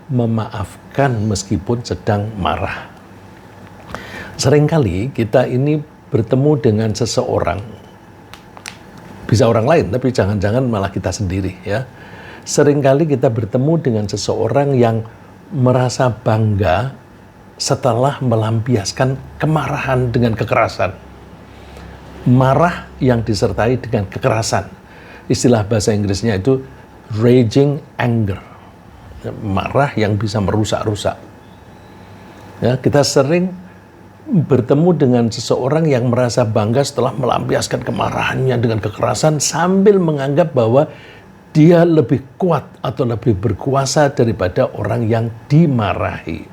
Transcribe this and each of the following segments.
memaafkan meskipun sedang marah. Seringkali kita ini bertemu dengan seseorang, bisa orang lain, tapi jangan-jangan malah kita sendiri ya. Seringkali kita bertemu dengan seseorang yang merasa bangga setelah melampiaskan kemarahan dengan kekerasan. Marah yang disertai dengan kekerasan. Istilah bahasa Inggrisnya itu raging anger. Marah yang bisa merusak-rusak. Ya, kita sering bertemu dengan seseorang yang merasa bangga setelah melampiaskan kemarahannya dengan kekerasan sambil menganggap bahwa dia lebih kuat atau lebih berkuasa daripada orang yang dimarahi.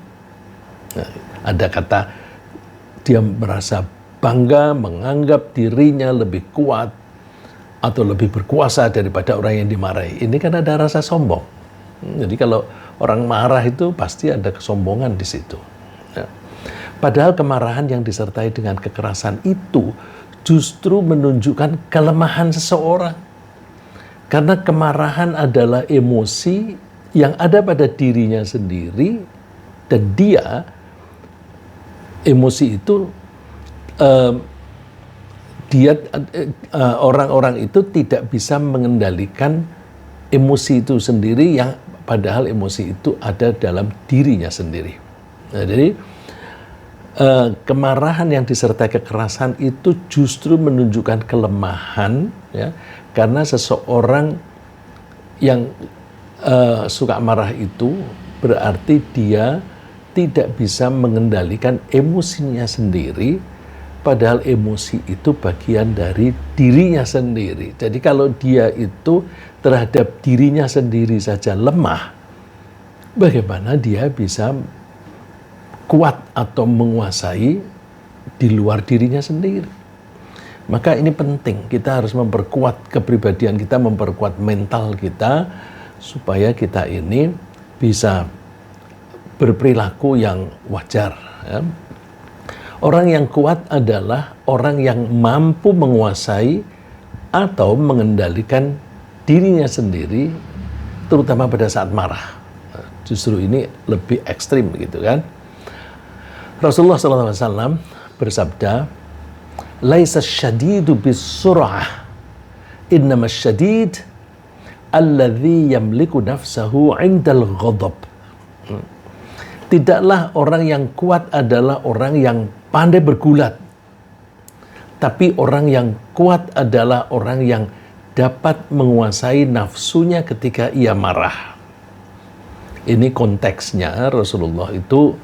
Nah, ada kata dia merasa bangga, menganggap dirinya lebih kuat atau lebih berkuasa daripada orang yang dimarahi. Ini kan ada rasa sombong. Jadi kalau orang marah itu pasti ada kesombongan di situ. Ya. Padahal kemarahan yang disertai dengan kekerasan itu justru menunjukkan kelemahan seseorang. Karena kemarahan adalah emosi yang ada pada dirinya sendiri dan dia, emosi itu, orang-orang itu tidak bisa mengendalikan emosi itu sendiri yang padahal emosi itu ada dalam dirinya sendiri. Nah, jadi kemarahan yang disertai kekerasan itu justru menunjukkan kelemahan, ya, karena seseorang yang suka marah itu berarti dia tidak bisa mengendalikan emosinya sendiri, padahal emosi itu bagian dari dirinya sendiri. Jadi kalau dia itu terhadap dirinya sendiri saja lemah, bagaimana dia bisa kuat atau menguasai di luar dirinya sendiri. Maka ini penting, kita harus memperkuat kepribadian kita, memperkuat mental kita, supaya kita ini bisa berperilaku yang wajar. Ya. Orang yang kuat adalah orang yang mampu menguasai atau mengendalikan dirinya sendiri, terutama pada saat marah. Justru ini lebih ekstrim begitu kan. Rasulullah SAW bersabda, "Laisa syadidu bis-sur'ah, innama syadid alladzi yamliku nafsahu 'indal ghadab." Tidaklah orang yang kuat adalah orang yang pandai bergulat, tapi orang yang kuat adalah orang yang dapat menguasai nafsunya ketika ia marah. Ini konteksnya Rasulullah itu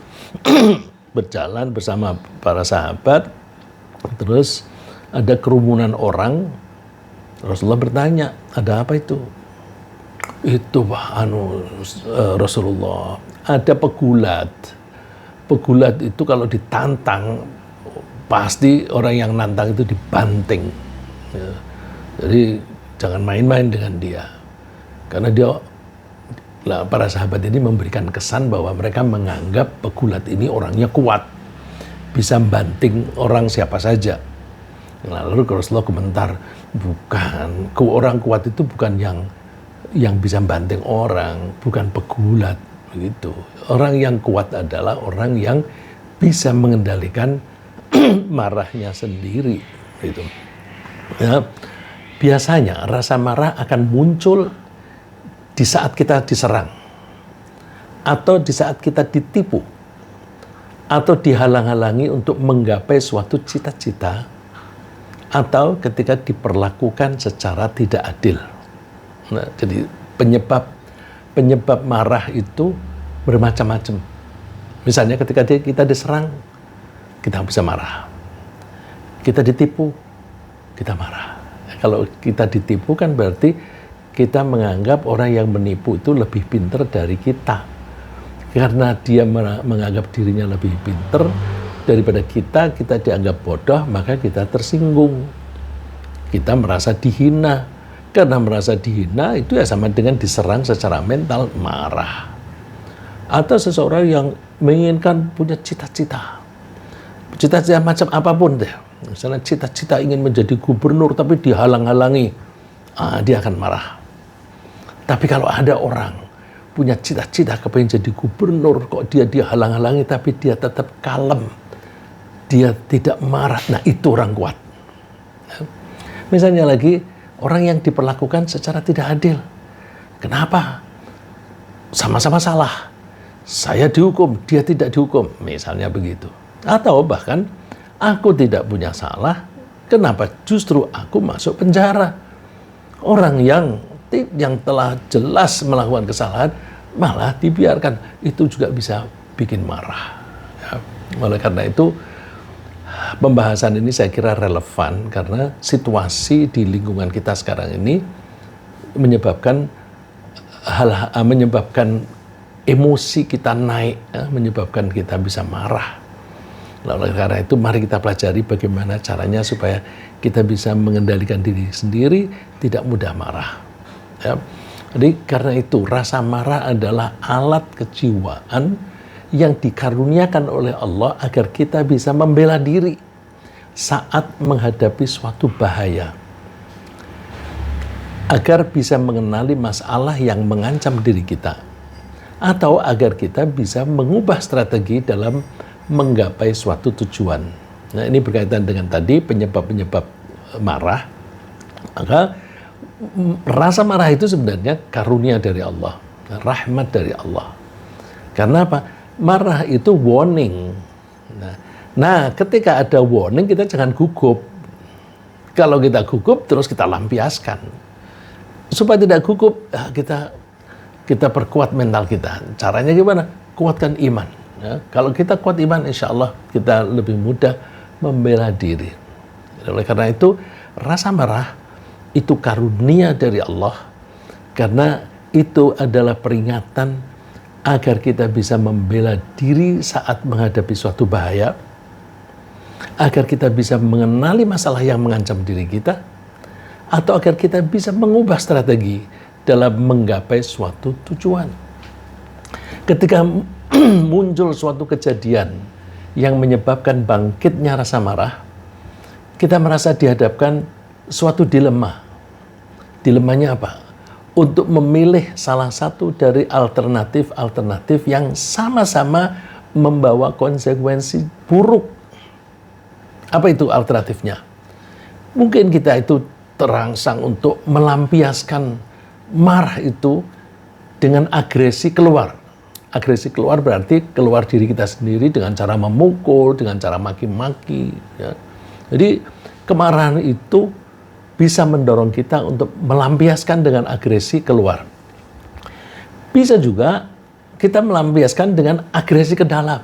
berjalan bersama para sahabat, terus ada kerumunan orang. Rasulullah bertanya, ada apa itu? Itu Rasulullah, ada pegulat. Pegulat itu kalau ditantang, pasti orang yang nantang itu dibanting. Ya. Jadi jangan main-main dengan dia. Karena para sahabat ini memberikan kesan bahwa mereka menganggap pegulat ini orangnya kuat, bisa banting orang siapa saja. Lalu Rasulullah komentar, bukan, orang kuat itu bukan yang bisa banting orang, bukan pegulat begitu. Orang yang kuat adalah orang yang bisa mengendalikan marahnya sendiri gitu. Ya, biasanya rasa marah akan muncul di saat kita diserang, atau di saat kita ditipu, atau dihalang-halangi untuk menggapai suatu cita-cita, atau ketika diperlakukan secara tidak adil. Nah, jadi penyebab marah itu bermacam-macam. Misalnya ketika kita diserang, kita bisa marah. Kita ditipu, kita marah. Kalau kita ditipu kan berarti kita menganggap orang yang menipu itu lebih pintar dari kita. Karena dia menganggap dirinya lebih pintar daripada kita dianggap bodoh, maka kita tersinggung. Kita merasa dihina. Karena merasa dihina itu ya sama dengan diserang secara mental, marah. Atau seseorang yang menginginkan punya cita-cita. Cita-cita macam apapun deh. Misalnya cita-cita ingin menjadi gubernur tapi dihalang-halangi. Dia akan marah. Tapi kalau ada orang punya cita-cita kepengen jadi gubernur, kok dia halang-halangi tapi dia tetap kalem, dia tidak marah. Nah, itu orang kuat. Misalnya lagi orang yang diperlakukan secara tidak adil. Kenapa? Sama-sama salah. Saya dihukum, dia tidak dihukum. Misalnya begitu. Atau bahkan aku tidak punya salah, kenapa justru aku masuk penjara? Orang yang telah jelas melakukan kesalahan malah dibiarkan. Itu juga bisa bikin marah. Ya. Oleh karena itu, pembahasan ini saya kira relevan karena situasi di lingkungan kita sekarang ini menyebabkan menyebabkan emosi kita naik, ya, menyebabkan kita bisa marah. Oleh karena itu mari kita pelajari bagaimana caranya supaya kita bisa mengendalikan diri sendiri, tidak mudah marah. Ya. Jadi karena itu rasa marah adalah alat kejiwaan yang dikaruniakan oleh Allah agar kita bisa membela diri saat menghadapi suatu bahaya. Agar bisa mengenali masalah yang mengancam diri kita. Atau agar kita bisa mengubah strategi dalam menggapai suatu tujuan. Nah, ini berkaitan dengan tadi penyebab-penyebab marah. Maka rasa marah itu sebenarnya karunia dari Allah, rahmat dari Allah. Karena apa? Marah itu warning. Nah, ketika ada warning kita jangan gugup. Kalau kita gugup terus kita lampiaskan. Supaya tidak gugup, kita perkuat mental kita. Caranya gimana? Kuatkan iman. Ya. Kalau kita kuat iman, insya Allah kita lebih mudah membela diri. Oleh karena itu, rasa marah itu karunia dari Allah. Karena itu adalah peringatan agar kita bisa membela diri saat menghadapi suatu bahaya, agar kita bisa mengenali masalah yang mengancam diri kita, atau agar kita bisa mengubah strategi dalam menggapai suatu tujuan. Ketika muncul suatu kejadian yang menyebabkan bangkitnya rasa marah, kita merasa dihadapkan suatu dilema. Dilemanya apa? Untuk memilih salah satu dari alternatif-alternatif yang sama-sama membawa konsekuensi buruk. Apa itu alternatifnya? Mungkin kita itu terangsang untuk melampiaskan marah itu dengan agresi keluar. Agresi keluar berarti keluar diri kita sendiri dengan cara memukul, dengan cara maki-maki. Ya. Jadi kemarahan itu bisa mendorong kita untuk melampiaskan dengan agresi keluar. Bisa juga kita melampiaskan dengan agresi ke dalam.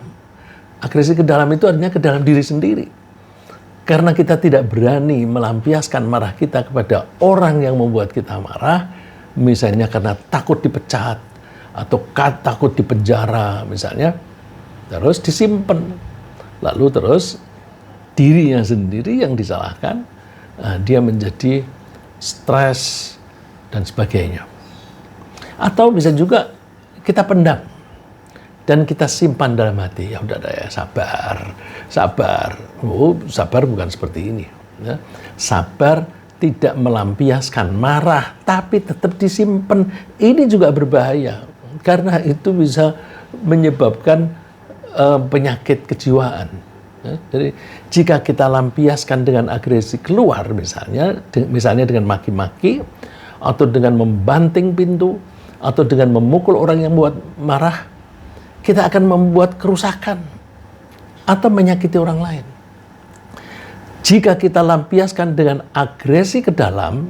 Agresi ke dalam itu artinya ke dalam diri sendiri. Karena kita tidak berani melampiaskan marah kita kepada orang yang membuat kita marah, misalnya karena takut dipecat, atau takut dipenjara misalnya, terus disimpan. Lalu terus dirinya sendiri yang disalahkan, dia menjadi stres dan sebagainya. Atau bisa juga kita pendam dan kita simpan dalam hati. Ya udah ya, sabar. Oh, sabar bukan seperti ini. Ya. Sabar tidak melampiaskan marah, tapi tetap disimpan. Ini juga berbahaya karena itu bisa menyebabkan penyakit kejiwaan. Jadi jika kita lampiaskan dengan agresi keluar misalnya dengan maki-maki atau dengan membanting pintu atau dengan memukul orang yang membuat marah, kita akan membuat kerusakan atau menyakiti orang lain. Jika kita lampiaskan dengan agresi ke dalam,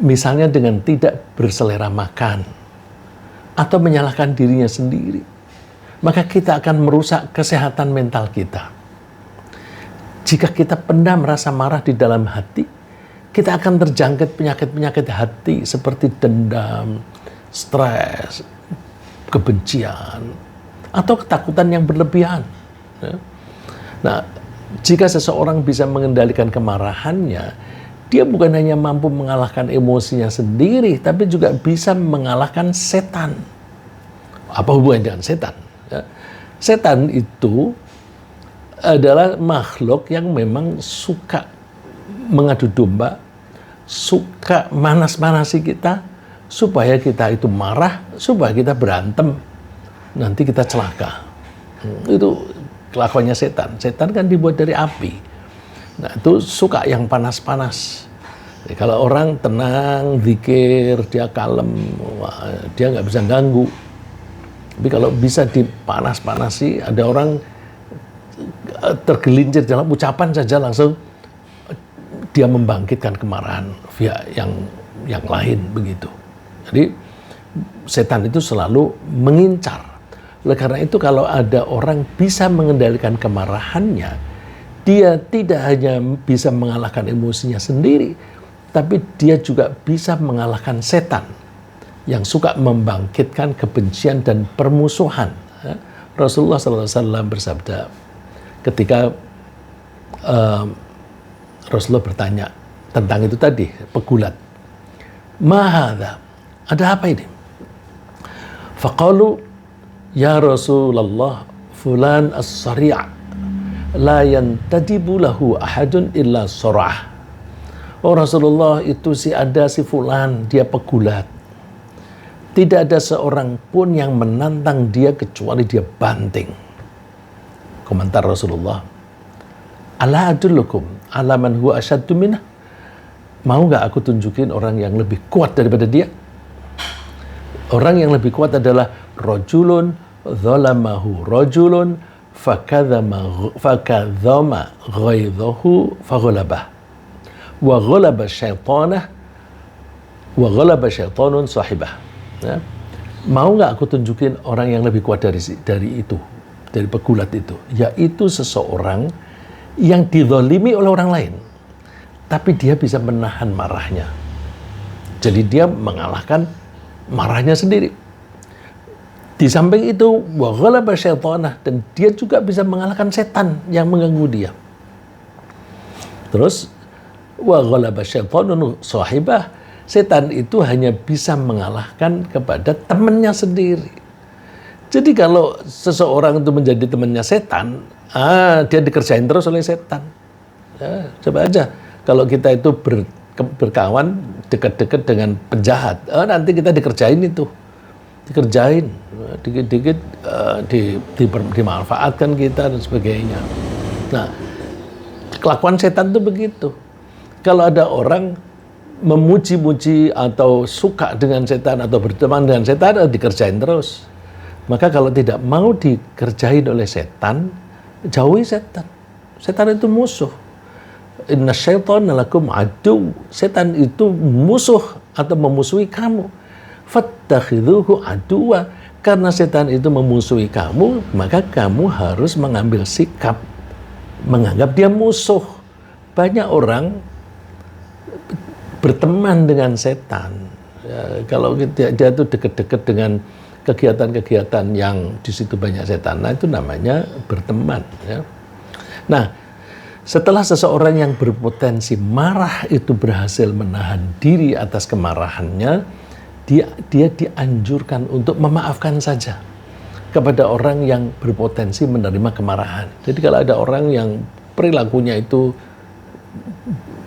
misalnya dengan tidak berselera makan atau menyalahkan dirinya sendiri, maka kita akan merusak kesehatan mental kita. Jika kita pendam rasa marah di dalam hati, kita akan terjangkit penyakit-penyakit hati seperti dendam, stres, kebencian, atau ketakutan yang berlebihan. Nah, jika seseorang bisa mengendalikan kemarahannya, dia bukan hanya mampu mengalahkan emosinya sendiri, tapi juga bisa mengalahkan setan. Apa hubungannya dengan setan? Setan itu adalah makhluk yang memang suka mengadu domba, suka manas-manasi kita, supaya kita itu marah, supaya kita berantem, nanti kita celaka. Itu kelakuannya setan. Setan kan dibuat dari api. Nah, itu suka yang panas-panas. Jadi, kalau orang tenang, zikir, dia kalem, dia nggak bisa ganggu. Tapi kalau bisa dipanas-panasi, ada orang tergelincir dalam ucapan saja langsung dia membangkitkan kemarahan pihak yang lain begitu. Jadi setan itu selalu mengincar. Oleh karena itu kalau ada orang bisa mengendalikan kemarahannya, dia tidak hanya bisa mengalahkan emosinya sendiri, tapi dia juga bisa mengalahkan setan yang suka membangkitkan kebencian dan permusuhan. Rasulullah SAW bersabda ketika Rasulullah bertanya tentang itu tadi, pegulat. Mahadha, ada apa ini? Faqalu, ya Rasulullah, fulan as-sari' la yantadibu lahu ahadun illa surah. Oh Rasulullah, itu si fulan, dia pegulat. Tidak ada seorang pun yang menantang dia kecuali dia banting. Komentar Rasulullah, ala adullukum ala man huwa asyaddu minah. Mau nggak aku tunjukin orang yang lebih kuat daripada dia? Orang yang lebih kuat adalah rajulun dzalamahu rajulun fakadzama ghaidhahu faghalabah wa ghalaba syaitanun sahibah. Ya. Mau nggak aku tunjukin orang yang lebih kuat dari pegulat itu, yaitu seseorang yang dizalimi oleh orang lain, tapi dia bisa menahan marahnya. Jadi dia mengalahkan marahnya sendiri. Di samping itu, wa ghalaba syaitanah, dan dia juga bisa mengalahkan setan yang mengganggu dia. Terus, wa ghalaba syaitanun sahibah, setan itu hanya bisa mengalahkan kepada temannya sendiri. Jadi kalau seseorang itu menjadi temannya setan, dia dikerjain terus oleh setan. Ya, coba aja kalau kita itu berkawan dekat-dekat dengan penjahat, nanti kita dikerjain itu, dikerjain, dikit-dikit dimanfaatkan kita dan sebagainya. Nah, kelakuan setan itu begitu. Kalau ada orang memuji-muji atau suka dengan setan atau berteman dengan setan, dikerjain terus. Maka kalau tidak mau dikerjain oleh setan, jauhi setan. Setan itu musuh. Inna syaitana lakum adu. Setan itu musuh atau memusuhi kamu. Fattakhidhuhu aduwa. Karena setan itu memusuhi kamu, maka kamu harus mengambil sikap menganggap dia musuh. Banyak orang berteman dengan setan. Ya, kalau dia itu dekat-dekat dengan kegiatan-kegiatan yang di situ banyak setan, nah itu namanya berteman. Ya. Nah, setelah seseorang yang berpotensi marah itu berhasil menahan diri atas kemarahannya, dia dianjurkan untuk memaafkan saja kepada orang yang berpotensi menerima kemarahan. Jadi kalau ada orang yang perilakunya itu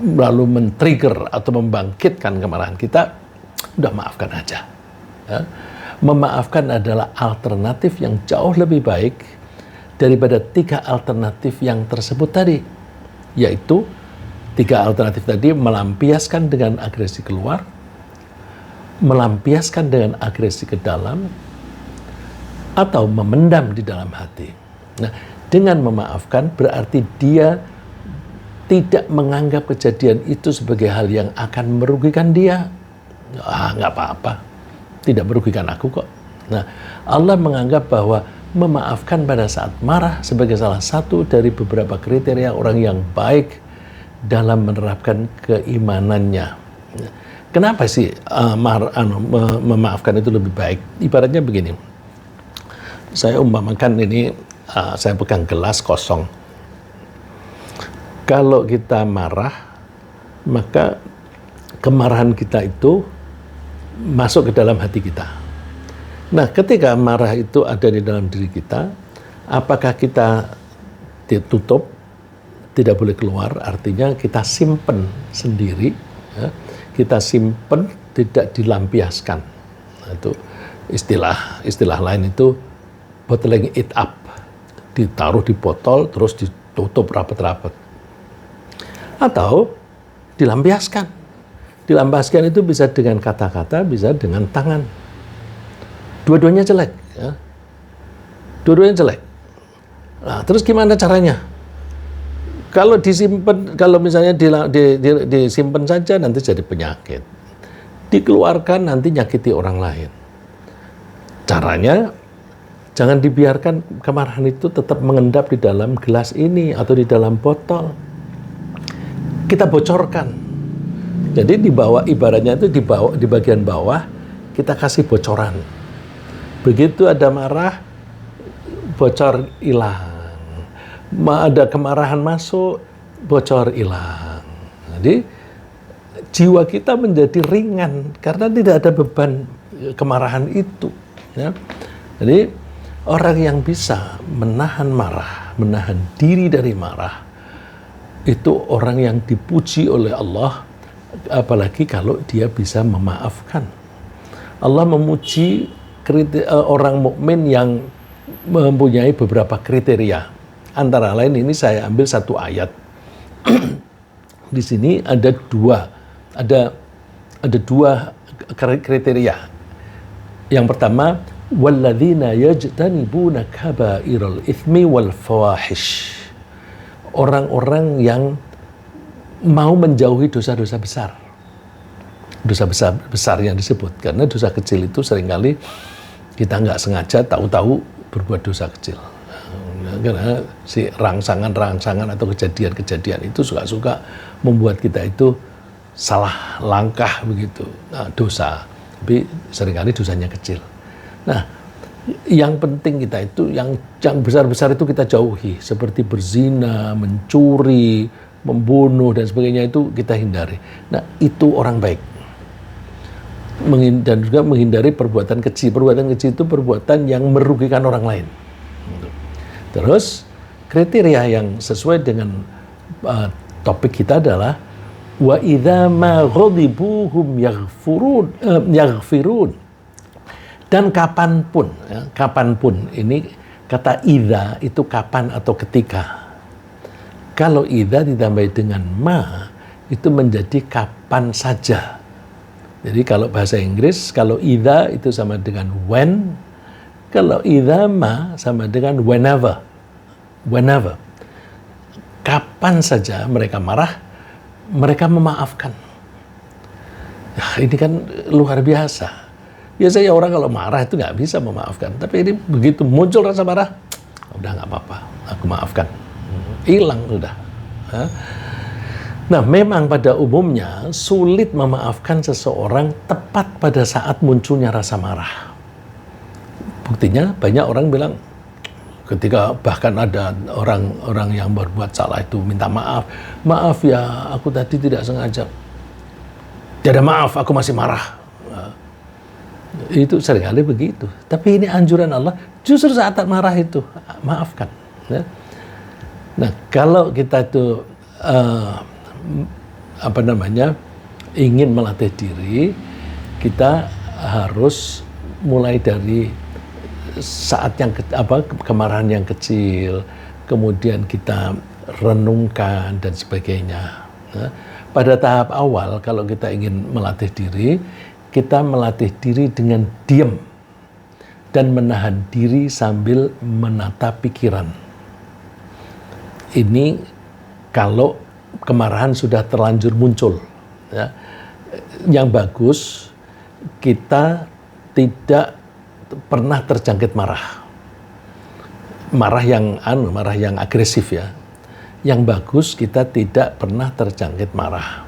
lalu men-trigger atau membangkitkan kemarahan kita, udah maafkan aja. Ya. Memaafkan adalah alternatif yang jauh lebih baik daripada 3 alternatif yang tersebut tadi. Yaitu 3 alternatif tadi: melampiaskan dengan agresi keluar, melampiaskan dengan agresi ke dalam, atau memendam di dalam hati. Nah, dengan memaafkan berarti dia tidak menganggap kejadian itu sebagai hal yang akan merugikan dia. Nggak apa-apa, tidak merugikan aku kok. Nah, Allah menganggap bahwa memaafkan pada saat marah sebagai salah satu dari beberapa kriteria orang yang baik dalam menerapkan keimanannya. Kenapa sih memaafkan itu lebih baik? Ibaratnya begini, saya umpamakan ini, saya pegang gelas kosong. Kalau kita marah, maka kemarahan kita itu masuk ke dalam hati kita. Nah, ketika marah itu ada di dalam diri kita, apakah kita ditutup, tidak boleh keluar, artinya kita simpen sendiri, ya, kita simpen tidak dilampiaskan. Nah, itu istilah lain itu bottling it up, ditaruh di botol terus ditutup rapat-rapat, atau dilampiaskan. Dilampiaskan itu bisa dengan kata-kata, bisa dengan tangan. Dua-duanya jelek, ya. Dua-duanya jelek. Nah, terus gimana caranya? Kalau disimpan, kalau misalnya disimpan saja nanti jadi penyakit. Dikeluarkan nanti nyakiti orang lain. Caranya jangan dibiarkan kemarahan itu tetap mengendap di dalam gelas ini atau di dalam botol. Kita bocorkan. Jadi di bawah, ibaratnya itu di bagian bawah kita kasih bocoran. Begitu ada marah, bocor hilang. Ada kemarahan masuk, bocor hilang. Jadi jiwa kita menjadi ringan karena tidak ada beban kemarahan itu. Ya. Jadi orang yang bisa menahan marah, menahan diri dari marah, itu orang yang dipuji oleh Allah, apalagi kalau dia bisa memaafkan. Allah memuji orang mukmin yang mempunyai beberapa kriteria. Antara lain ini saya ambil satu ayat. Di sini ada dua kriteria. Yang pertama, walladzina yajtanibuna kaba'iral itsmi wal fawahish. Orang-orang yang mau menjauhi dosa-dosa besar. Dosa besar yang disebut, karena dosa kecil itu seringkali kita nggak sengaja tahu-tahu berbuat dosa kecil. Karena si rangsangan atau kejadian-kejadian itu suka-suka membuat kita itu salah langkah begitu, dosa. Tapi seringkali dosanya kecil. Nah, yang penting kita itu, yang besar-besar itu kita jauhi. Seperti berzina, mencuri, membunuh, dan sebagainya itu kita hindari. Nah, itu orang baik. Dan juga menghindari perbuatan kecil. Perbuatan kecil itu perbuatan yang merugikan orang lain. Terus kriteria yang sesuai dengan topik kita adalah wa idza ma ghadibu hum yaghfirun. Dan kapanpun, ya, kapanpun, ini kata idza itu kapan atau ketika. Kalau idza ditambah dengan ma itu menjadi kapan saja. Jadi kalau bahasa Inggris, kalau idza itu sama dengan when, kalau idza ma sama dengan whenever. Whenever. Kapan saja mereka marah, mereka memaafkan. Nah, ini kan luar biasa. Biasanya orang kalau marah itu nggak bisa memaafkan. Tapi ini begitu muncul rasa marah, udah nggak apa-apa, aku maafkan. Hilang sudah. Nah, memang pada umumnya sulit memaafkan seseorang tepat pada saat munculnya rasa marah. Buktinya banyak orang bilang, ketika bahkan ada orang yang berbuat salah itu minta maaf. Maaf ya, aku tadi tidak sengaja. Tidak ada maaf, aku masih marah. Nah, itu seringkali begitu. Tapi ini anjuran Allah, justru saat marah itu, maafkan. Ya. Nah, kalau kita itu ingin melatih diri, kita harus mulai dari saat yang kemarahan yang kecil, kemudian kita renungkan dan sebagainya. Nah, pada tahap awal kalau kita ingin melatih diri, kita melatih diri dengan diam dan menahan diri sambil menata pikiran. Ini kalau kemarahan sudah terlanjur muncul, ya. Yang bagus kita tidak pernah terjangkit marah yang agresif, ya. Yang bagus kita tidak pernah terjangkit marah.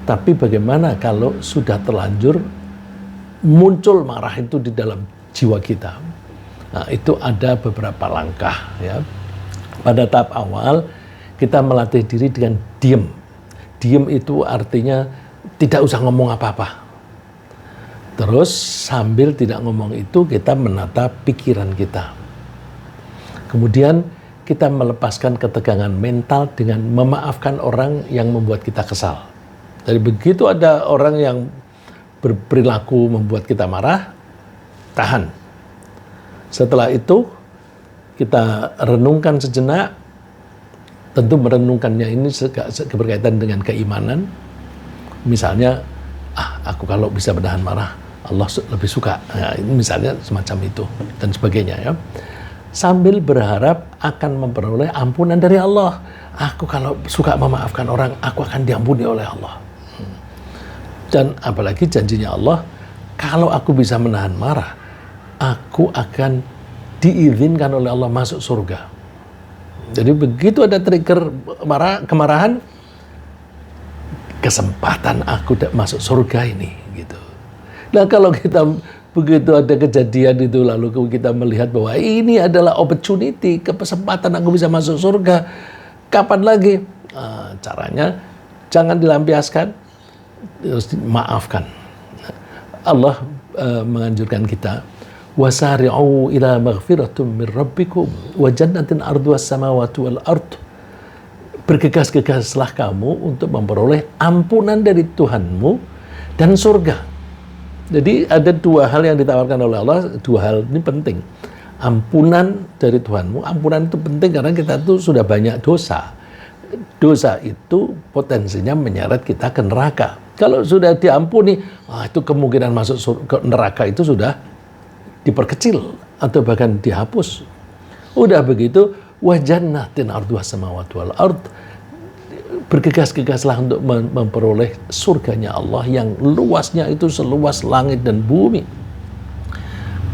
Tapi bagaimana kalau sudah terlanjur muncul marah itu di dalam jiwa kita? Nah, itu ada beberapa langkah, ya. Pada tahap awal kita melatih diri dengan diam. Diam itu artinya tidak usah ngomong apa-apa. Terus sambil tidak ngomong itu kita menata pikiran kita. Kemudian kita melepaskan ketegangan mental dengan memaafkan orang yang membuat kita kesal. Jadi begitu ada orang yang berperilaku membuat kita marah, tahan. Setelah itu kita renungkan sejenak, tentu merenungkannya ini berkaitan dengan keimanan. Misalnya, aku kalau bisa menahan marah, Allah lebih suka. Nah, ini misalnya semacam itu dan sebagainya ya. Sambil berharap akan memperoleh ampunan dari Allah. Aku kalau suka memaafkan orang, aku akan diampuni oleh Allah. Dan apalagi janjinya Allah, kalau aku bisa menahan marah, aku akan diizinkan oleh Allah masuk surga. Jadi begitu ada trigger kemarahan, kesempatan aku masuk surga ini gitu. Nah kalau kita begitu ada kejadian itu lalu kita melihat bahwa ini adalah opportunity, kesempatan aku bisa masuk surga, kapan lagi? Caranya jangan dilampiaskan, terus maafkan. Allah menganjurkan kita, wasari'u ila maghfiratum min rabbikum wa jannatin arduhas samawati wal ard. Bergegas-gegaslah kamu untuk memperoleh ampunan dari Tuhanmu dan surga. Jadi ada dua hal yang ditawarkan oleh Allah, dua hal ini penting. Ampunan dari Tuhanmu, ampunan itu penting karena kita tuh sudah banyak dosa. Dosa itu potensinya menyeret kita ke neraka. Kalau sudah diampuni, itu kemungkinan masuk ke neraka itu sudah diperkecil atau bahkan dihapus. Udah begitu, wa jannatin arduhas samawati wal ard. Bergegas-gegaslah untuk memperoleh surganya Allah yang luasnya itu seluas langit dan bumi.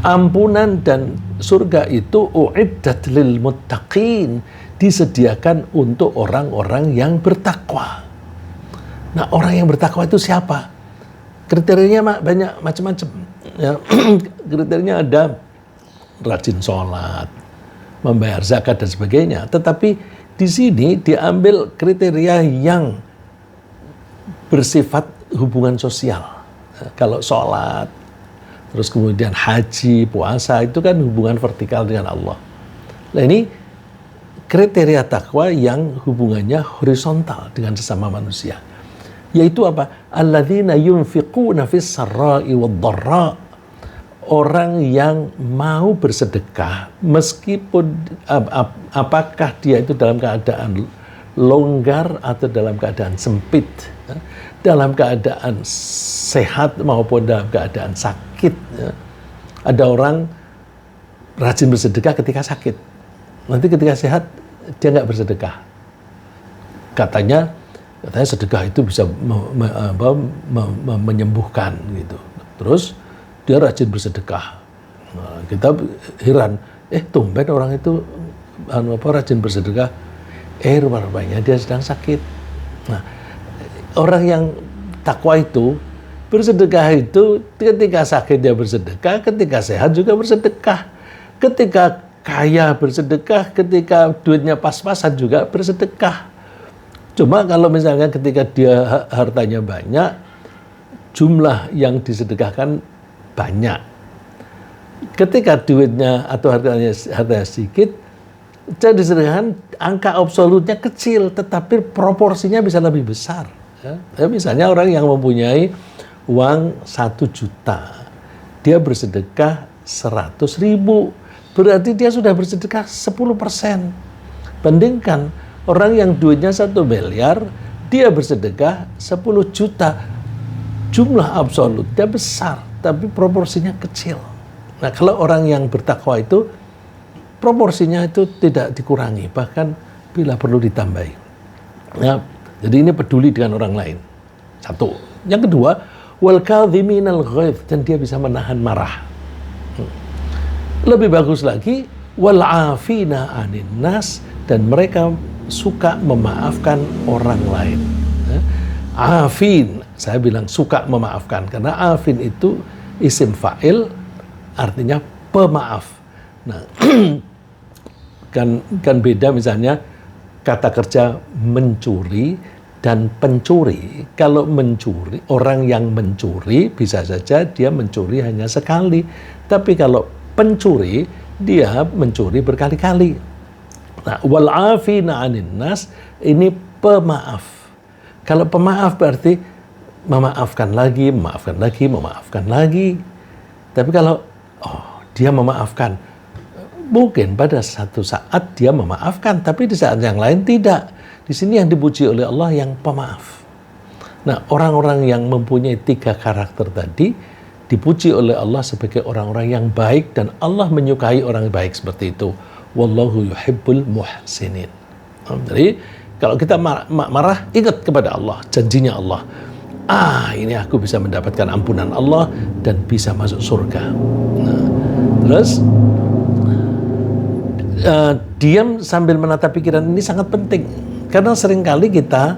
Ampunan dan surga itu uiddat lil muttaqin, disediakan untuk orang-orang yang bertakwa. Nah, orang yang bertakwa itu siapa? Kriterianya banyak macam-macam. Ya, kriterianya ada rajin sholat, membayar zakat dan sebagainya. Tetapi di sini diambil kriteria yang bersifat hubungan sosial. Kalau sholat, terus kemudian haji, puasa, itu kan hubungan vertikal dengan Allah. Nah ini kriteria takwa yang hubungannya horizontal dengan sesama manusia. Yaitu apa? Alladzina yunfiquna fis sarra'i wad-dharra. Orang yang mau bersedekah meskipun apakah dia itu dalam keadaan longgar atau dalam keadaan sempit, dalam keadaan sehat maupun dalam keadaan sakit. Ada orang rajin bersedekah ketika sakit, nanti ketika sehat dia nggak bersedekah. Katanya sedekah itu bisa menyembuhkan gitu. Terus dia rajin bersedekah. Nah, kita heran, tumben orang itu rajin bersedekah. Rupanya dia sedang sakit. Nah, orang yang takwa itu bersedekah itu ketika sakit dia bersedekah, ketika sehat juga bersedekah. Ketika kaya bersedekah, ketika duitnya pas-pasan juga bersedekah. Cuma kalau misalnya ketika dia hartanya banyak, jumlah yang disedekahkan banyak. Ketika duitnya atau hartanya sedikit, jadi disedekahkan angka absolutnya kecil, tetapi proporsinya bisa lebih besar. Ya, misalnya orang yang mempunyai uang 1 juta, dia bersedekah 100.000, berarti dia sudah bersedekah 10%. Bandingkan orang yang duitnya 1 miliar, dia bersedekah 10 juta. Jumlah absolutnya besar, tapi proporsinya kecil. Nah, kalau orang yang bertakwa itu, proporsinya itu tidak dikurangi, bahkan bila perlu ditambahi. Nah, jadi ini peduli dengan orang lain. Satu. Yang kedua, wal kadhiminal ghaidh, dan dia bisa menahan marah. Lebih bagus lagi, wal afina 'anin nas, dan mereka suka memaafkan orang lain. Afin, saya bilang suka memaafkan karena afin itu isim fa'il, artinya pemaaf. Nah, kan beda misalnya kata kerja mencuri dan pencuri. Kalau mencuri, orang yang mencuri bisa saja dia mencuri hanya sekali, tapi kalau pencuri dia mencuri berkali-kali. Nah, wal afina 'anin nas, ini pemaaf. Kalau pemaaf berarti memaafkan lagi, memaafkan lagi, memaafkan lagi. Tapi kalau dia memaafkan, mungkin pada satu saat dia memaafkan, tapi di saat yang lain tidak. Di sini yang dipuji oleh Allah yang pemaaf. Nah, orang-orang yang mempunyai 3 karakter tadi dipuji oleh Allah sebagai orang-orang yang baik, dan Allah menyukai orang baik seperti itu. Wallahu yuhibbul muhsinin. Jadi kalau kita marah, ingat kepada Allah, janjinya Allah. Ini aku bisa mendapatkan ampunan Allah dan bisa masuk surga. Nah, terus diam sambil menata pikiran ini sangat penting. Karena seringkali kita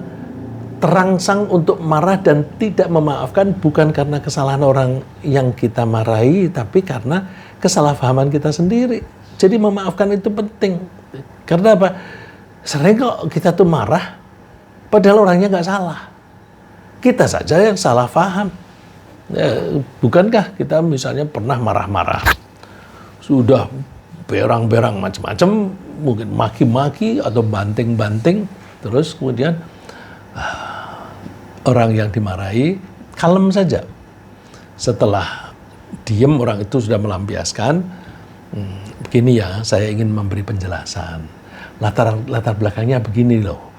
terangsang untuk marah dan tidak memaafkan bukan karena kesalahan orang yang kita marahi, tapi karena kesalahpahaman kita sendiri. Jadi memaafkan itu penting. Karena apa? Sering kok kita tuh marah, padahal orangnya nggak salah. Kita saja yang salah paham. Bukankah kita misalnya pernah marah-marah, sudah berang-berang macam-macam, mungkin maki-maki atau banting-banting, terus kemudian orang yang dimarahi kalem saja. Setelah diem, orang itu sudah melampiaskan, begini ya, saya ingin memberi penjelasan. Latar belakangnya begini loh.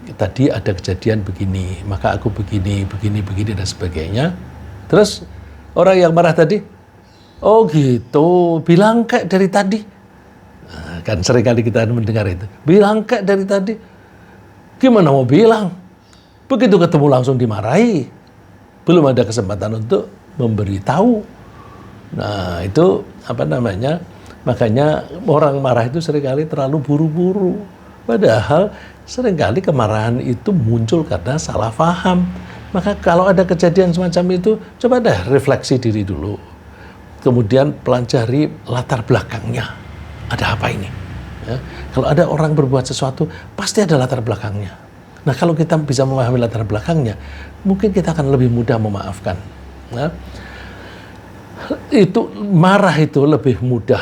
Tadi ada kejadian begini, maka aku begini, dan sebagainya. Terus orang yang marah tadi, oh gitu, bilang kayak dari tadi. Kan seringkali kita mendengar itu. Bilang kayak dari tadi. Gimana mau bilang? Begitu ketemu langsung dimarahi. Belum ada kesempatan untuk memberitahu. Nah, itu apa namanya? Makanya orang marah itu seringkali terlalu buru-buru. Padahal seringkali kemarahan itu muncul karena salah paham. Maka kalau ada kejadian semacam itu, coba deh refleksi diri dulu. Kemudian pelajari latar belakangnya. Ada apa ini? Ya. Kalau ada orang berbuat sesuatu, pasti ada latar belakangnya. Nah, kalau kita bisa memahami latar belakangnya, mungkin kita akan lebih mudah memaafkan. Nah, itu marah itu lebih mudah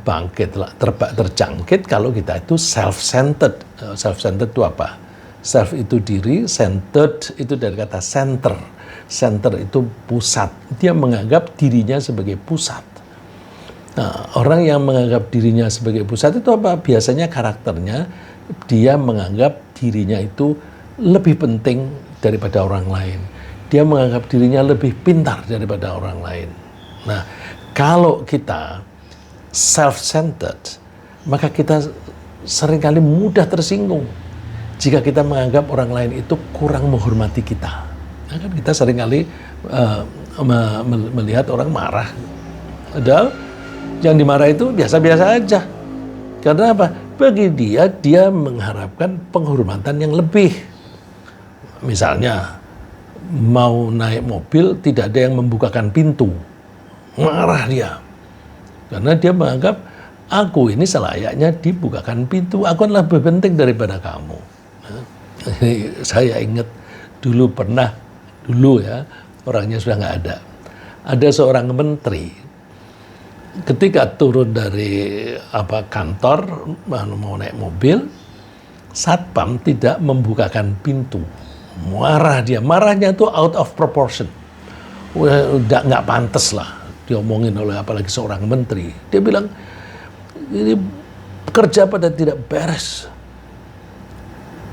bangkit, terjangkit kalau kita itu self-centered. Self-centered itu apa? Self itu diri, centered itu dari kata center. Center itu pusat. Dia menganggap dirinya sebagai pusat. Nah, orang yang menganggap dirinya sebagai pusat itu apa? Biasanya karakternya, dia menganggap dirinya itu lebih penting daripada orang lain. Dia menganggap dirinya lebih pintar daripada orang lain. Nah, kalau kita self-centered, maka kita seringkali mudah tersinggung jika kita menganggap orang lain itu kurang menghormati kita. Nah, kan kita seringkali melihat orang marah, padahal yang dimarah itu biasa-biasa aja. Karena apa? Bagi dia mengharapkan penghormatan yang lebih. Misalnya, mau naik mobil, tidak ada yang membukakan pintu. Marah dia. Karena dia menganggap, aku ini selayaknya dibukakan pintu, aku lebih penting daripada kamu. Nah, saya ingat dulu ya, orangnya sudah nggak ada. Ada seorang menteri, ketika turun dari kantor, mau naik mobil, satpam tidak membukakan pintu. Marah dia, marahnya itu out of proportion. Udah nggak pantas lah diomongin oleh apalagi seorang menteri. Dia bilang, ini kerja pada tidak beres.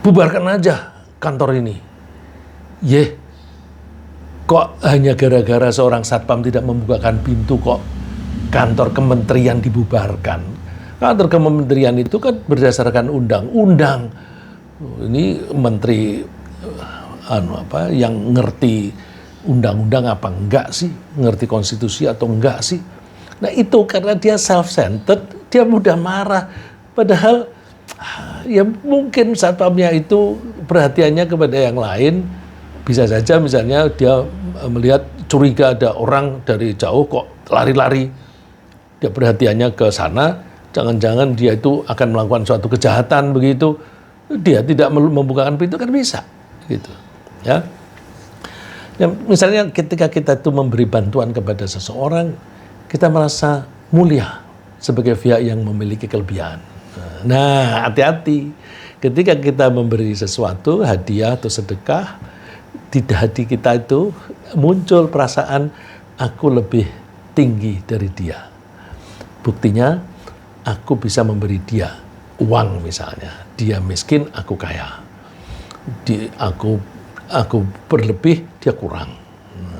Bubarkan aja kantor ini. Kok hanya gara-gara seorang satpam tidak membukakan pintu kok kantor kementerian dibubarkan? Kantor kementerian itu kan berdasarkan undang-undang. Ini menteri yang ngerti undang-undang apa enggak sih? Ngerti konstitusi atau enggak sih? Nah, itu karena dia self-centered, dia mudah marah. Padahal ya mungkin satpamnya itu perhatiannya kepada yang lain. Bisa saja misalnya dia melihat curiga ada orang dari jauh kok lari-lari. Dia perhatiannya ke sana, jangan-jangan dia itu akan melakukan suatu kejahatan begitu. Dia tidak membukakan pintu kan bisa gitu. Ya. Ya, misalnya ketika kita itu memberi bantuan kepada seseorang, kita merasa mulia sebagai pihak yang memiliki kelebihan. Nah, hati-hati ketika kita memberi sesuatu, hadiah atau sedekah, di hati kita itu muncul perasaan aku lebih tinggi dari dia. Buktinya aku bisa memberi dia uang misalnya. Dia miskin, aku kaya. Aku berlebih, dia kurang.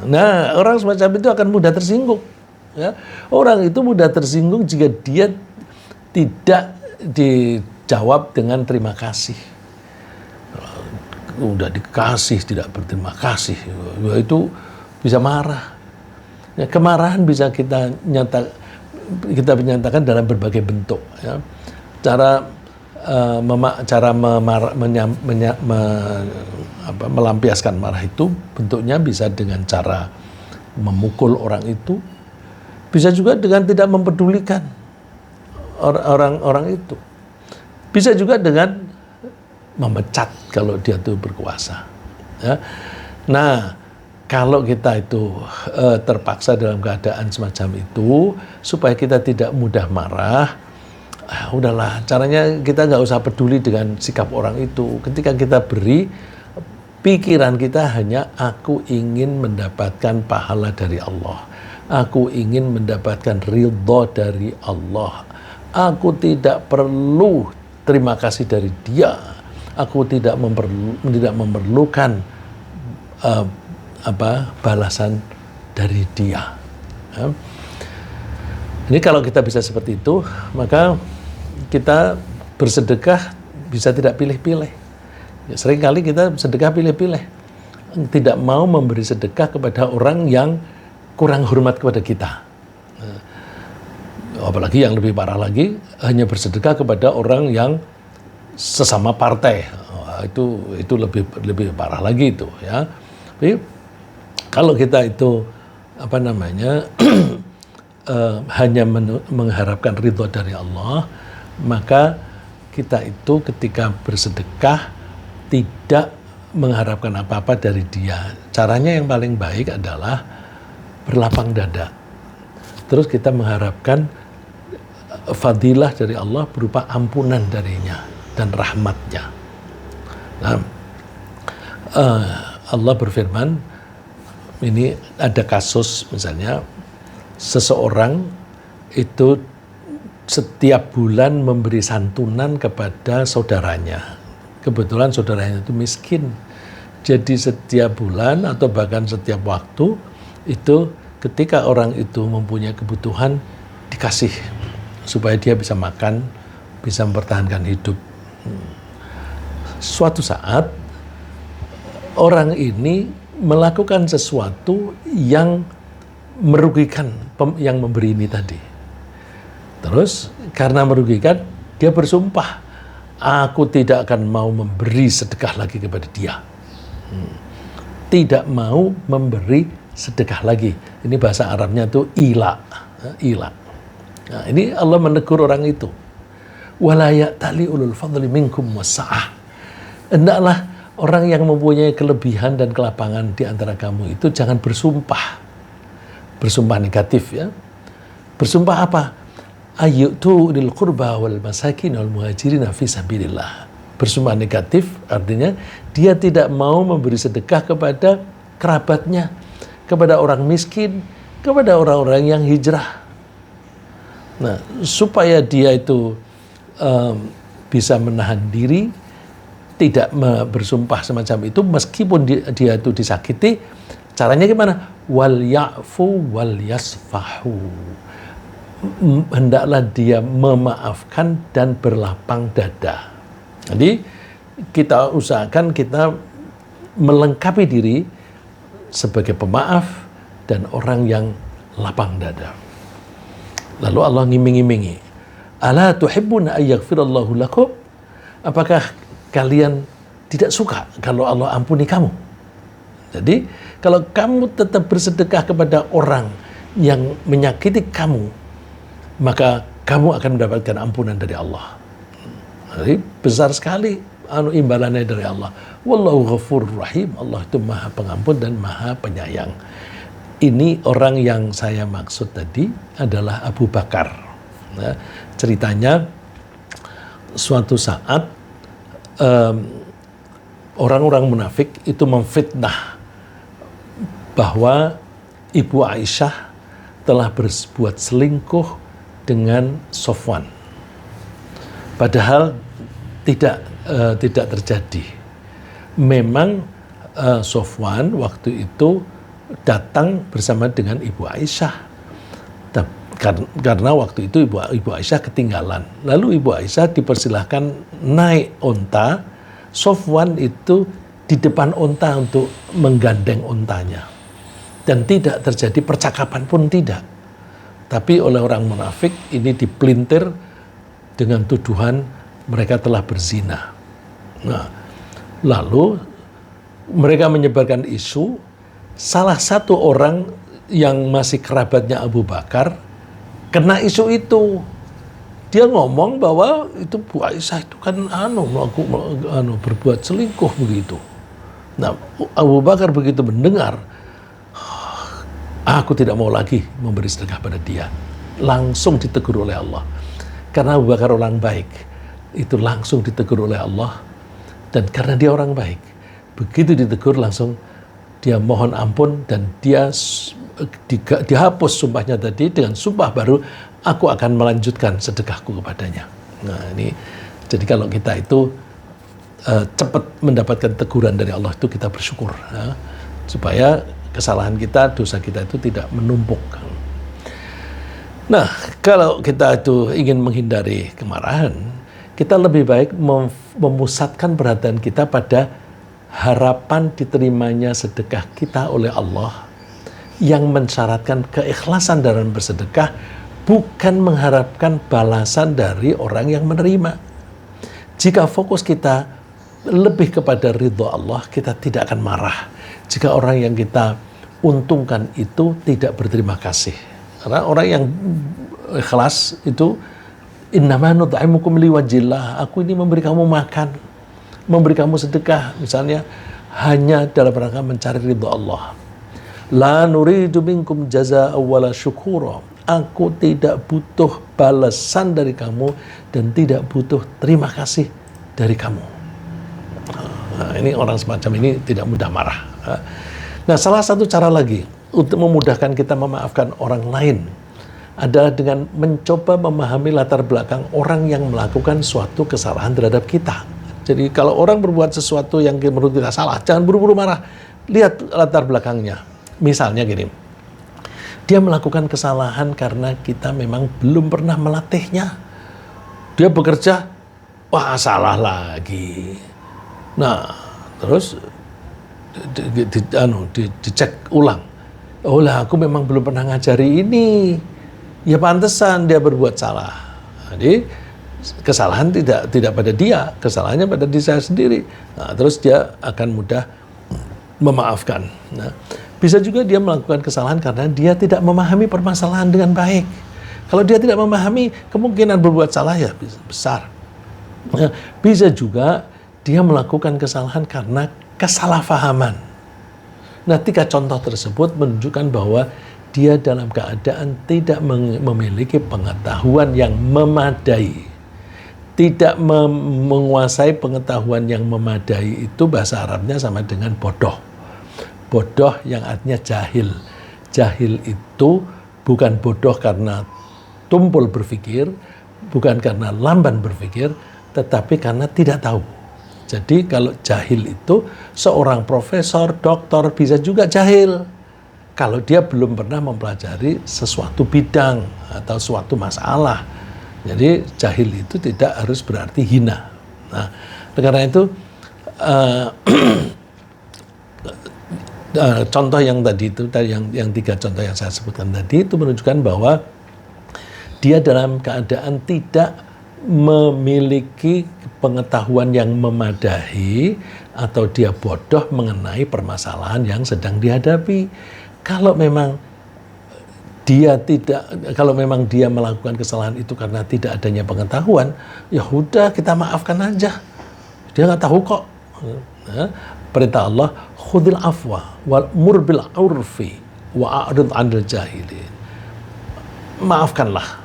Nah, orang semacam itu akan mudah tersinggung. Ya. Orang itu mudah tersinggung jika dia tidak dijawab dengan terima kasih. Udah dikasih tidak berterima kasih, ya itu bisa marah. Ya, kemarahan bisa kita nyatakan dalam berbagai bentuk. Ya. Cara melampiaskan marah itu bentuknya bisa dengan cara memukul orang itu, bisa juga dengan tidak mempedulikan orang itu, bisa juga dengan memecat kalau dia itu berkuasa. Ya. Nah, kalau kita itu terpaksa dalam keadaan semacam itu, supaya kita tidak mudah marah, udahlah, caranya kita nggak usah peduli dengan sikap orang itu. Ketika kita beri, pikiran kita hanya aku ingin mendapatkan pahala dari Allah. Aku ingin mendapatkan ridho dari Allah. Aku tidak perlu terima kasih dari dia. Aku tidak memerlukan balasan dari dia. Ya. Ini kalau kita bisa seperti itu, maka kita bersedekah bisa tidak pilih-pilih. Ya, seringkali kita sedekah pilih-pilih. Tidak mau memberi sedekah kepada orang yang kurang hormat kepada kita. Apalagi yang lebih parah lagi, hanya bersedekah kepada orang yang sesama partai. Itu lebih parah lagi itu, ya. Tapi kalau kita itu hanya mengharapkan ridho dari Allah, maka kita itu ketika bersedekah tidak mengharapkan apa-apa dari dia. Caranya yang paling baik adalah berlapang dada. Terus kita mengharapkan fadilah dari Allah berupa ampunan darinya dan rahmatnya. Nah, Allah berfirman, ini ada kasus misalnya seseorang itu setiap bulan memberi santunan kepada saudaranya. Kebetulan saudaranya itu miskin. Jadi setiap bulan atau bahkan setiap waktu itu ketika orang itu mempunyai kebutuhan dikasih supaya dia bisa makan, bisa mempertahankan hidup. Suatu saat orang ini melakukan sesuatu yang merugikan yang memberi ini tadi. Terus karena merugikan, dia bersumpah, aku tidak akan mau memberi sedekah lagi kepada dia. Tidak mau memberi sedekah lagi. Ini bahasa Arabnya tuh ila. Nah, ini Allah menegur orang itu. Wala ya'tali ulul fadli minkum wasa'ah. Hendaklah orang yang mempunyai kelebihan dan kelapangan di antara kamu itu jangan bersumpah. Bersumpah negatif, ya. Bersumpah apa? Ayyutu lil qurba wal masakin wal muhajirin fi sabilillah. Bersumpah negatif artinya dia tidak mau memberi sedekah kepada kerabatnya, kepada orang miskin, kepada orang-orang yang hijrah. Nah, supaya dia itu bisa menahan diri, tidak bersumpah semacam itu, meskipun dia itu disakiti, caranya gimana? Wal ya'fu wal yasfahu. Hendaklah dia memaafkan dan berlapang dada. Jadi kita usahakan kita melengkapi diri sebagai pemaaf dan orang yang lapang dada. Lalu Allah ngiming-ngimingi, ala tuhibbuna ayyaghfirallahu lakum? Apakah kalian tidak suka kalau Allah ampuni kamu? Jadi kalau kamu tetap bersedekah kepada orang yang menyakiti kamu, maka kamu akan mendapatkan ampunan dari Allah. Jadi besar sekali imbalannya dari Allah. Wallahu ghafurur rahim. Allah itu Maha Pengampun dan Maha Penyayang. Ini orang yang saya maksud tadi adalah Abu Bakar. Nah, ceritanya suatu saat orang-orang munafik itu memfitnah bahwa Ibu Aisyah telah berbuat selingkuh dengan Sofwan. Padahal tidak terjadi. Memang Sofwan waktu itu datang bersama dengan Ibu Aisyah. Karena waktu itu Ibu Aisyah ketinggalan. Lalu Ibu Aisyah dipersilahkan naik onta. Sofwan itu di depan onta untuk menggandeng ontanya. Dan tidak terjadi percakapan pun tidak. Tapi oleh orang munafik ini dipelintir dengan tuduhan mereka telah berzina. Nah, lalu mereka menyebarkan isu, salah satu orang yang masih kerabatnya Abu Bakar kena isu itu. Dia ngomong bahwa itu Bu Aisyah itu kan berbuat selingkuh begitu. Nah, Abu Bakar begitu mendengar, aku tidak mau lagi memberi sedekah pada dia. Langsung ditegur oleh Allah. Karena Abu Bakar orang baik, itu langsung ditegur oleh Allah. Dan karena dia orang baik, begitu ditegur langsung dia mohon ampun dan dia dihapus sumpahnya tadi dengan sumpah baru, aku akan melanjutkan sedekahku kepadanya. Nah ini, jadi kalau kita itu cepat mendapatkan teguran dari Allah itu kita bersyukur, ya, supaya kesalahan kita, dosa kita itu tidak menumpuk. Nah, kalau kita itu ingin menghindari kemarahan, kita lebih baik memusatkan perhatian kita pada harapan diterimanya sedekah kita oleh Allah yang mensyaratkan keikhlasan dalam bersedekah, bukan mengharapkan balasan dari orang yang menerima. Jika fokus kita lebih kepada ridho Allah, kita tidak akan marah jika orang yang kita untungkan itu tidak berterima kasih. Karena orang yang ikhlas itu, innama nut'imukum liwajhillah, aku ini memberi kamu makan, memberi kamu sedekah misalnya hanya dalam rangka mencari ridho Allah. La nuridu minkum jazaa'a wala syukura, aku tidak butuh balasan dari kamu dan tidak butuh terima kasih dari kamu. Nah, ini orang semacam ini tidak mudah marah. Nah, salah satu cara lagi untuk memudahkan kita memaafkan orang lain adalah dengan mencoba memahami latar belakang orang yang melakukan suatu kesalahan terhadap kita. Jadi kalau orang berbuat sesuatu yang menurut kita salah, jangan buru-buru marah. Lihat latar belakangnya. Misalnya gini, dia melakukan kesalahan karena kita memang belum pernah melatihnya. Dia bekerja, wah salah lagi. Nah, terus dicek ulang. Oh lah, aku memang belum pernah ngajari ini. Ya pantesan dia berbuat salah. Jadi kesalahan tidak pada dia, kesalahannya pada diri saya sendiri. Nah, terus dia akan mudah memaafkan. Nah, bisa juga dia melakukan kesalahan karena dia tidak memahami permasalahan dengan baik. Kalau dia tidak memahami, kemungkinan berbuat salah ya besar. Nah, bisa juga dia melakukan kesalahan karena kesalahpahaman. Nah, 3 contoh tersebut menunjukkan bahwa dia dalam keadaan tidak memiliki pengetahuan yang memadai. Tidak menguasai pengetahuan yang memadai itu bahasa Arabnya sama dengan bodoh. Bodoh yang artinya jahil. Jahil itu bukan bodoh karena tumpul berpikir, bukan karena lamban berpikir, tetapi karena tidak tahu. Jadi kalau jahil itu seorang profesor, doktor bisa juga jahil kalau dia belum pernah mempelajari sesuatu bidang atau suatu masalah. Jadi jahil itu tidak harus berarti hina. Nah, karena itu contoh yang tadi itu, yang 3 contoh yang saya sebutkan tadi itu menunjukkan bahwa dia dalam keadaan tidak memiliki pengetahuan yang memadai atau dia bodoh mengenai permasalahan yang sedang dihadapi. Kalau memang dia melakukan kesalahan itu karena tidak adanya pengetahuan, ya udah kita maafkan aja. Dia nggak tahu kok. Nah, perintah Allah, khudil afwa wal mur bil urfi wa a'rid 'anil jahilin. Maafkanlah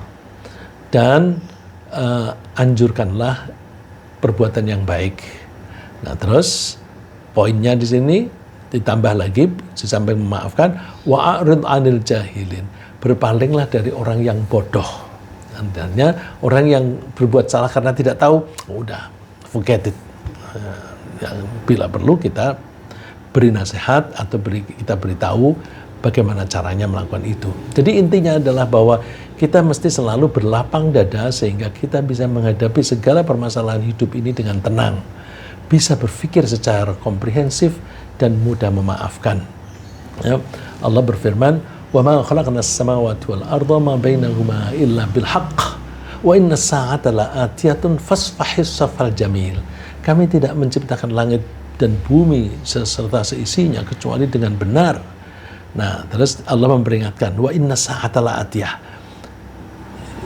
dan anjurkanlah perbuatan yang baik. Nah, terus poinnya di sini ditambah lagi sampai memaafkan, wa'arid 'anil jahilin, berpalinglah dari orang yang bodoh. Artinya orang yang berbuat salah karena tidak tahu, udah forget it. Bila perlu kita beri nasihat atau kita beritahu bagaimana caranya melakukan itu. Jadi intinya adalah bahwa kita mesti selalu berlapang dada sehingga kita bisa menghadapi segala permasalahan hidup ini dengan tenang, bisa berpikir secara komprehensif dan mudah memaafkan. Ya, Allah berfirman, "Wa ma khalaqnas samawati wal arda ma bainahuma illa bil haqq wa innas sa'ata la'atiyatun fasfahis safal jamil." Kami tidak menciptakan langit dan bumi serta seisinya kecuali dengan benar. Nah, terus Allah memperingatkan, "Wa innas sa'ata la'atiyah."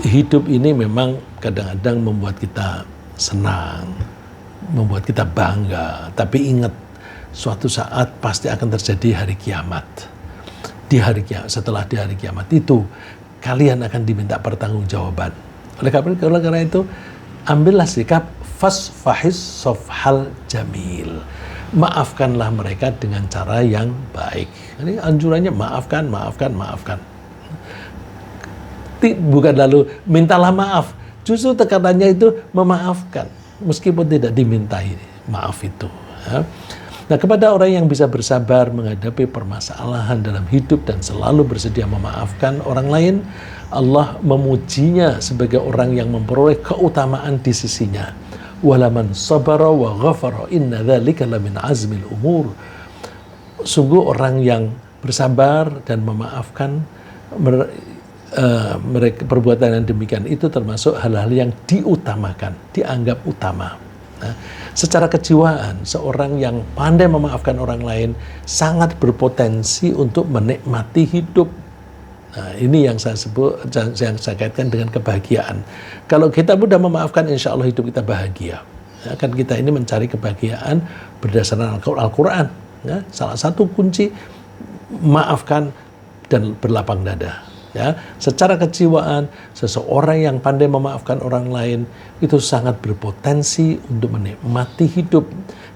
Hidup ini memang kadang-kadang membuat kita senang, membuat kita bangga, tapi ingat, suatu saat pasti akan terjadi hari kiamat. Setelah di hari kiamat itu, kalian akan diminta pertanggungjawaban. Oleh karena itu, ambillah sikap fasfahis sofhal jamil. Maafkanlah mereka dengan cara yang baik. Ini anjurannya maafkan. Bukan lalu mintalah maaf. Justru tekanannya itu memaafkan, meskipun tidak dimintai maaf itu. Ya. Nah, kepada orang yang bisa bersabar menghadapi permasalahan dalam hidup dan selalu bersedia memaafkan orang lain, Allah memujinya sebagai orang yang memperoleh keutamaan di sisinya. Walaman sabara wa ghafara inna dzalika lamin azmil umur. Sungguh orang yang bersabar dan memaafkan, mereka perbuatan yang demikian itu termasuk hal-hal yang diutamakan, dianggap utama. Nah, secara kejiwaan, seorang yang pandai memaafkan orang lain sangat berpotensi untuk menikmati hidup. Nah, ini yang saya sebut, yang saya kaitkan dengan kebahagiaan. Kalau kita mudah memaafkan, insya Allah hidup kita bahagia. Ya, kan kita ini mencari kebahagiaan berdasarkan Al-Quran. Ya, salah satu kunci maafkan dan berlapang dada. Ya, secara kejiwaan, seseorang yang pandai memaafkan orang lain itu sangat berpotensi untuk menikmati hidup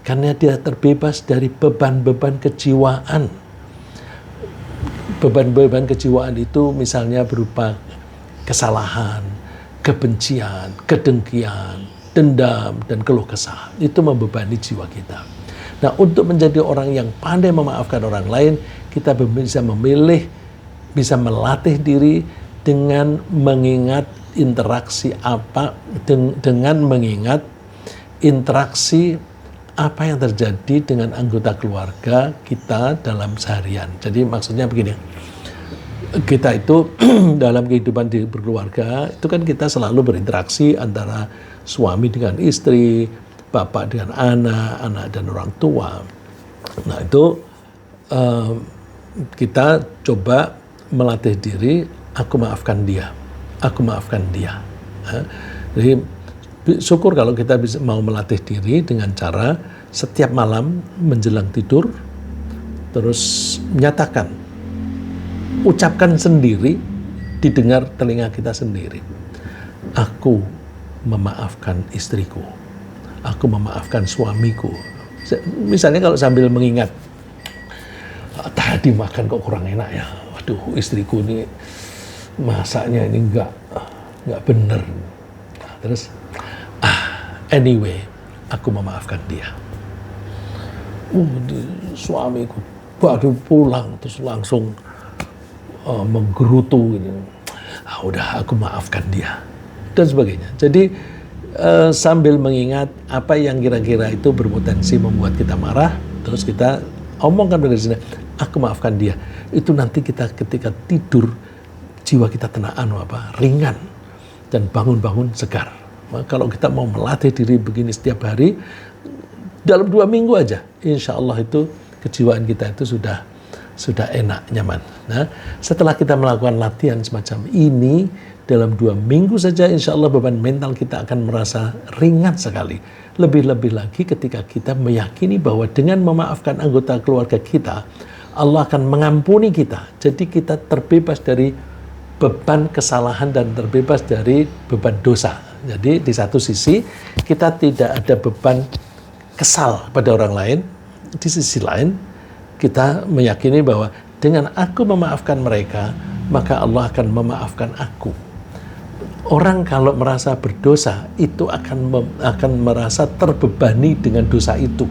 karena dia terbebas dari beban-beban kejiwaan. Beban-beban kejiwaan itu misalnya berupa kesalahan, kebencian, kedengkian, dendam, dan keluh kesah. Itu membebani jiwa kita. Nah, untuk menjadi orang yang pandai memaafkan orang lain, kita bisa memilih, bisa melatih diri dengan mengingat interaksi dengan mengingat interaksi apa yang terjadi dengan anggota keluarga kita dalam seharian. Jadi maksudnya begini, kita itu dalam kehidupan di berkeluarga itu kan kita selalu berinteraksi antara suami dengan istri, bapak dengan anak, anak dan orang tua. Nah itu kita coba melatih diri, aku maafkan dia. Jadi syukur kalau kita bisa mau melatih diri dengan cara setiap malam menjelang tidur, terus menyatakan, ucapkan sendiri, didengar telinga kita sendiri. Aku memaafkan istriku, aku memaafkan suamiku. Misalnya kalau sambil mengingat, tadi makan kok kurang enak ya. Waduh, istriku ini masaknya ini nggak bener. Nah, terus anyway, aku memaafkan dia. Suamiku baru pulang terus langsung menggerutu gitu. Udah, aku maafkan dia dan sebagainya. Jadi sambil mengingat apa yang kira-kira itu berpotensi membuat kita marah, terus kita omongkan dari sini, aku maafkan dia. Itu nanti kita ketika tidur, jiwa kita ringan dan bangun-bangun segar. Maka kalau kita mau melatih diri begini setiap hari, dalam 2 minggu aja, insya Allah itu kejiwaan kita itu sudah enak, nyaman. Nah, setelah kita melakukan latihan semacam ini, dalam 2 minggu saja, insya Allah beban mental kita akan merasa ringan sekali. Lebih-lebih lagi ketika kita meyakini bahwa dengan memaafkan anggota keluarga kita, Allah akan mengampuni kita. Jadi kita terbebas dari beban kesalahan dan terbebas dari beban dosa. Jadi di satu sisi kita tidak ada beban kesal pada orang lain, di sisi lain kita meyakini bahwa dengan aku memaafkan mereka, maka Allah akan memaafkan aku. Orang kalau merasa berdosa itu akan merasa terbebani dengan dosa itu.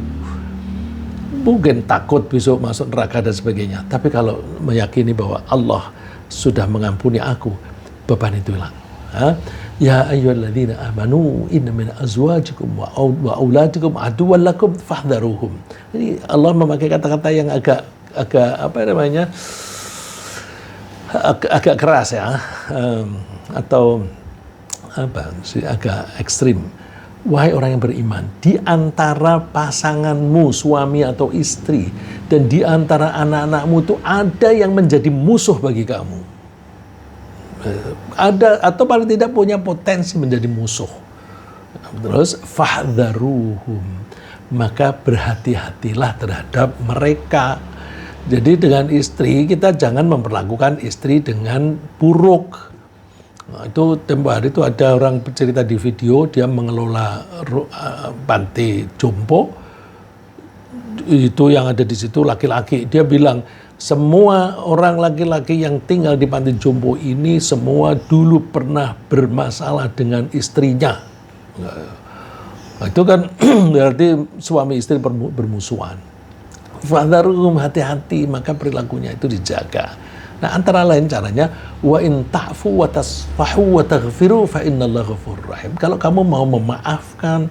Mungkin takut besok masuk neraka dan sebagainya. Tapi kalau meyakini bahwa Allah sudah mengampuni aku, beban itu hilang. Ya ayyuhalladzina amanu inna min azwajikum wa auladikum aduwwan lakum fahdharuhum. Jadi Allah memakai kata-kata yang agak apa namanya? agak keras ya. Atau apa sih, agak ekstrim. Wahai orang yang beriman, di antara pasanganmu, suami atau istri, dan di antara anak-anakmu itu ada yang menjadi musuh bagi kamu. Ada atau paling tidak punya potensi menjadi musuh. Terus fahdharuhum, maka berhati-hatilah terhadap mereka. Jadi dengan istri kita jangan memperlakukan istri dengan buruk. Nah, itu tempo hari itu ada orang bercerita di video, dia mengelola panti jompo. Itu yang ada di situ laki-laki. Dia bilang semua orang laki-laki yang tinggal di panti jompo ini semua dulu pernah bermasalah dengan istrinya. Nah, itu kan berarti suami istri bermusuhan. Fadharuhum, hati-hati, maka perilakunya itu dijaga. Nah, antara lain caranya wa in ta'fu wa tasfahu wa taghfiru fa innallaha ghafurur rahim. Kalau kamu mau memaafkan,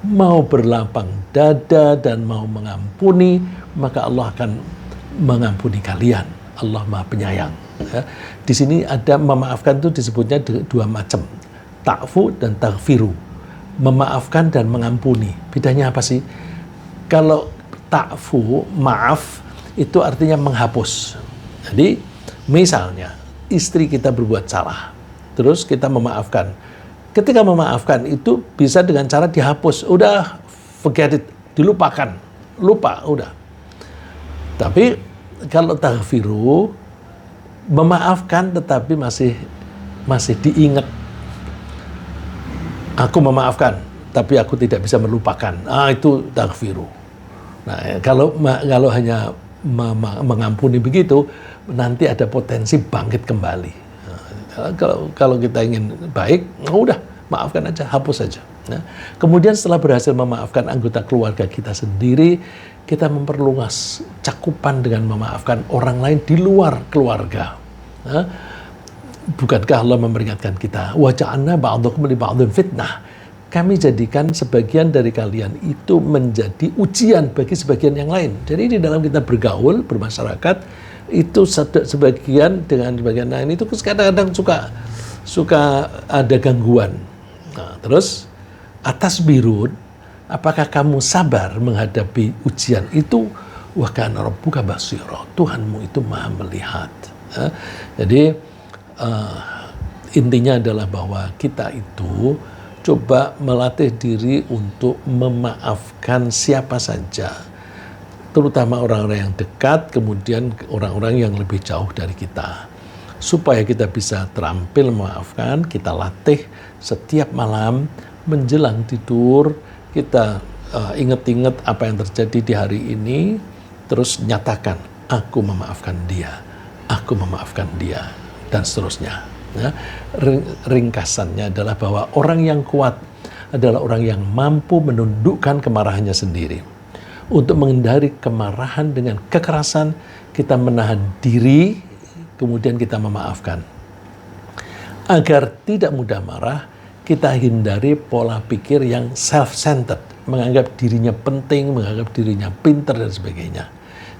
mau berlapang dada dan mau mengampuni, maka Allah akan mengampuni kalian. Allah Maha Penyayang. Ya. Di sini ada memaafkan itu disebutnya dua macam. Ta'fu dan taghfiru. Memaafkan dan mengampuni. Bedanya apa sih? Kalau ta'fu, maaf, itu artinya menghapus. Jadi misalnya, istri kita berbuat salah, terus kita memaafkan. Ketika memaafkan itu bisa dengan cara dihapus. Udah, forget it, dilupakan. Lupa, udah. Tapi kalau taghfiru, memaafkan tetapi masih diingat. Aku memaafkan, tapi aku tidak bisa melupakan. Itu taghfiru. Nah, kalau hanya mengampuni begitu, nanti ada potensi bangkit kembali. Kalau kita ingin baik, udah maafkan aja, hapus aja. Nah, kemudian setelah berhasil memaafkan anggota keluarga kita sendiri, kita memperluas cakupan dengan memaafkan orang lain di luar keluarga. Nah, bukankah Allah memperingatkan kita, wa ja'alna ba'dakum li ba'din fitnah. Kami jadikan sebagian dari kalian itu menjadi ujian bagi sebagian yang lain. Jadi di dalam kita bergaul, bermasyarakat, itu sebagian dengan sebagian lain itu kadang-kadang suka ada gangguan. Nah, terus atas birun, apakah kamu sabar menghadapi ujian itu? Wa kana rabbuka basira. Tuhanmu itu Maha melihat. Jadi intinya adalah bahwa kita itu coba melatih diri untuk memaafkan siapa saja, terutama orang-orang yang dekat, kemudian orang-orang yang lebih jauh dari kita. Supaya kita bisa terampil memaafkan, kita latih setiap malam menjelang tidur, kita ingat-ingat apa yang terjadi di hari ini, terus nyatakan, aku memaafkan dia, dan seterusnya. Ya, ringkasannya adalah bahwa orang yang kuat adalah orang yang mampu menundukkan kemarahannya sendiri. Untuk menghindari kemarahan dengan kekerasan, kita menahan diri, kemudian kita memaafkan. Agar tidak mudah marah, kita hindari pola pikir yang self-centered, menganggap dirinya penting, menganggap dirinya pintar dan sebagainya.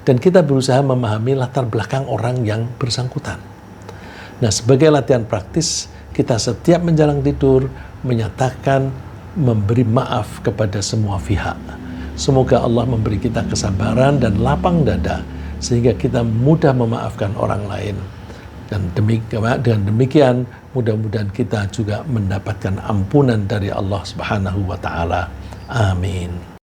Dan kita berusaha memahami latar belakang orang yang bersangkutan. Nah, sebagai latihan praktis, kita setiap menjelang tidur menyatakan memberi maaf kepada semua pihak. Semoga Allah memberi kita kesabaran dan lapang dada sehingga kita mudah memaafkan orang lain. Dan dengan demikian, mudah-mudahan kita juga mendapatkan ampunan dari Allah Subhanahu wa Ta'ala. Amin.